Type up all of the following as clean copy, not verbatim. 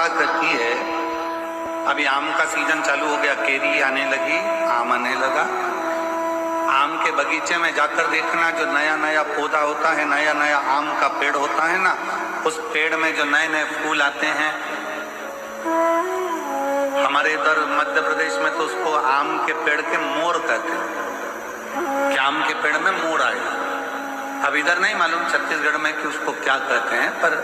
कथा कहती है, अभी आम का सीजन चालू हो गया, केरी आने लगी, आम आने लगा। आम के बगीचे में जाकर देखना, जो नया नया पौधा होता है, नया नया आम का पेड़ होता है ना, उस पेड़ में जो नए नए फूल आते हैं। हमारे इधर मध्य प्रदेश में तो उसको आम के पेड़ के मोर कहते हैं कि आम के पेड़ में मोर आएगा। अब इधर नहीं मालूम छत्तीसगढ़ में कि उसको क्या कहते हैं, पर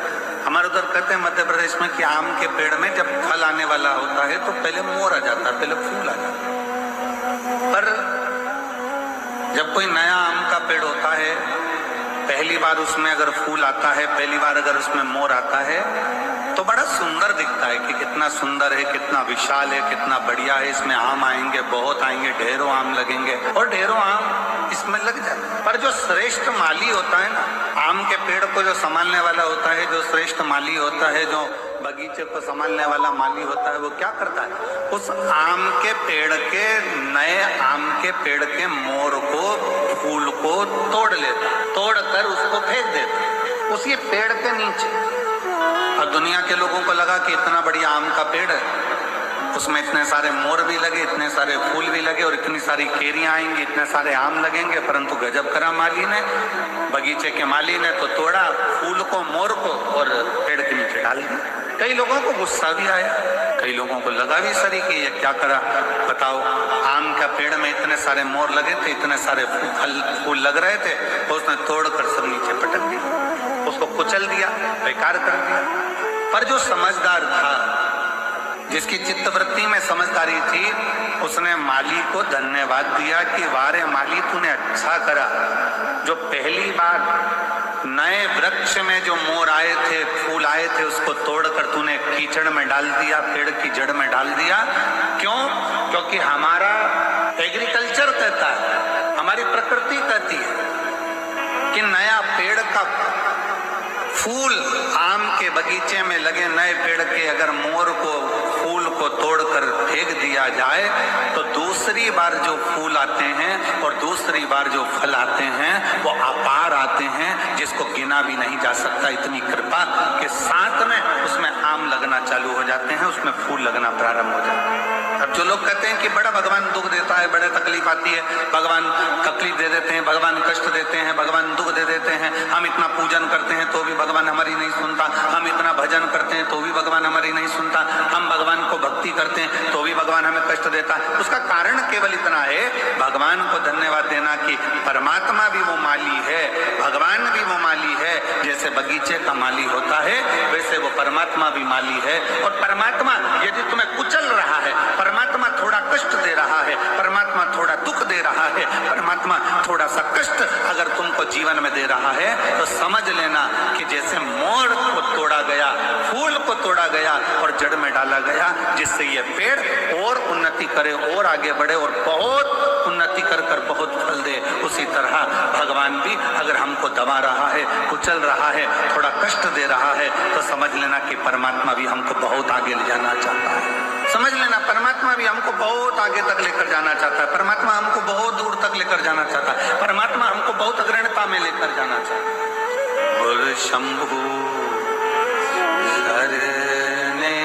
हमारे उधर कहते हैं मध्य प्रदेश में कि आम के पेड़ में जब फल आने वाला होता है तो पहले मोर आ जाता है, पहले फूल आ जाता है। पर जब कोई नया आम का पेड़ होता है, पहली बार उसमें अगर फूल आता है, पहली बार अगर उसमें मोर आता है, तो बड़ा सुंदर दिखता है कि कितना सुंदर है, कितना विशाल है, कितना बढ़िया है। इसमें आम आएंगे, बहुत आएंगे, ढेरों आम लगेंगे और ढेरों आम इसमें लग जाए। पर जो श्रेष्ठ माली होता है ना, आम के पेड़ को जो संभालने वाला होता है, जो श्रेष्ठ माली होता है, जो बगीचे को संभालने वाला माली होता है, वो क्या करता है? उस आम के पेड़ के, नए आम के पेड़ के मोर को, फूल को तोड़ लेता, तोड़कर उसको फेंक देता उसी पेड़ के नीचे। और दुनिया के लोगों को लगा कि इतना बढ़िया आम का पेड़ है, उसमें इतने सारे मोर भी लगे, इतने सारे फूल भी लगे और इतनी सारी केरियां आएंगी, इतने सारे आम लगेंगे। परंतु गजब करा माली ने, बगीचे के माली ने तो तोड़ा फूल को, मोर को और पेड़ के नीचे डाल दिया। कई लोगों को गुस्सा भी आया, कई लोगों को लगा भी सरी कि ये क्या करा। बताओ, आम का पेड़ में इतने सारे मोर लगे थे, इतने सारे फूल लग रहे थे, उसने तोड़कर सब नीचे पटक दिया, उसको कुचल दिया, बेकार कर दिया। पर जो समझदार था, जिसकी चित्तवृत्ति में समझदारी थी, उसने माली को धन्यवाद दिया कि वारे माली, तूने अच्छा करा। जो पहली बार नए वृक्ष में जो मोर आए थे, फूल आए थे, उसको तोड़कर तूने कीचड़ में डाल दिया, पेड़ की जड़ में डाल दिया। क्यों? क्योंकि हमारा एग्रीकल्चर कहता है, हमारी प्रकृति कहती है कि नया पेड़ का फूल, आम के बगीचे में लगे नए पेड़ के अगर मोर को, फूल को तोड़कर फेंक दिया जाए तो दूसरी बार जो फूल आते हैं और दूसरी बार जो फल आते हैं वो अपार आते हैं, जिसको गिना भी नहीं जा सकता। इतनी कृपा के साथ में उसमें आम लगना चालू हो जाते हैं, उसमें फूल लगना प्रारंभ हो जाता है। अब जो लोग कहते हैं कि बड़ा भगवान दुख देता है, बड़े तकलीफ आती है, भगवान तकलीफ दे देते हैं, भगवान कष्ट देते हैं, भगवान दुख दे देते हैं, हम इतना पूजन करते हैं तो भी भगवान हमारी नहीं सुनता, हम इतना भजन करते हैं तो भी भगवान हमारी नहीं सुनता, हम भगवान को भक्ति करते हैं तो भी भगवान हमें कष्ट देता है। उसका कारण केवल इतना है, भगवान को धन्यवाद देना कि परमात्मा भी वो माली है, भगवान भी वो माली है। जैसे बगीचे का माली होता है, वैसे वो परमात्मा भी माली है। और परमात्मा यदि तुम्हें कुचल रहा है, परमात्मा थोड़ा कष्ट दे रहा है, परमात्मा थोड़ा दुख दे रहा है, परमात्मा थोड़ा सा कष्ट अगर तुमको जीवन में दे रहा है, तो समझ लेना कि जैसे मोर को तोड़ा गया, फूल को तोड़ा गया और जड़ में डाला गया, जिससे ये पेड़ और उन्नति करे और आगे बढ़े और बहुत उन्नति कर कर बहुत फल दे, उसी तरह भगवान भी अगर हमको दबा रहा है, कुचल रहा है, थोड़ा कष्ट दे रहा है, तो समझ लेना कि परमात्मा भी हमको बहुत आगे ले जाना चाहता है। समझ लेना, परमात्मा भी हमको बहुत आगे तक लेकर जाना चाहता है, परमात्मा हमको बहुत दूर तक लेकर जाना चाहता है, परमात्मा हमको बहुत अग्रणता में लेकर जाना चाहता है। और शंभु शरणे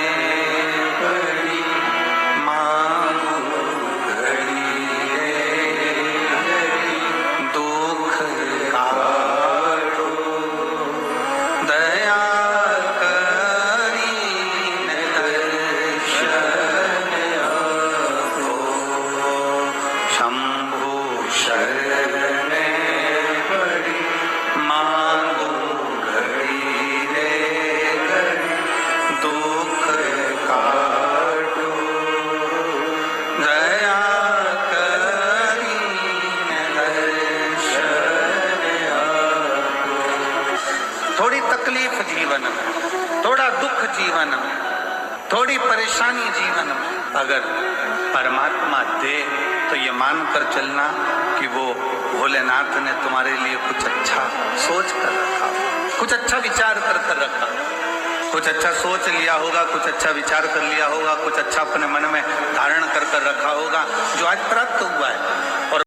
पड़ी मांगो घड़ी दुख काटो, दया करी दर्शन आपो। शंभु शरणे पड़ी मांगो दुख काटो, दया करी दर्शन आपो। थोड़ी तकलीफ जीवन में, थोड़ा दुख जीवन में, थोड़ी परेशानी जीवन में अगर परमात्मा दे तो ये मानकर चलना कि वो भोलेनाथ ने तुम्हारे लिए कुछ अच्छा सोच कर रखा, कुछ अच्छा विचार कर कर रखा, कुछ अच्छा सोच लिया होगा, कुछ अच्छा विचार कर लिया होगा, कुछ अच्छा अपने मन में धारण कर कर रखा होगा, जो आज प्राप्त हुआ है। और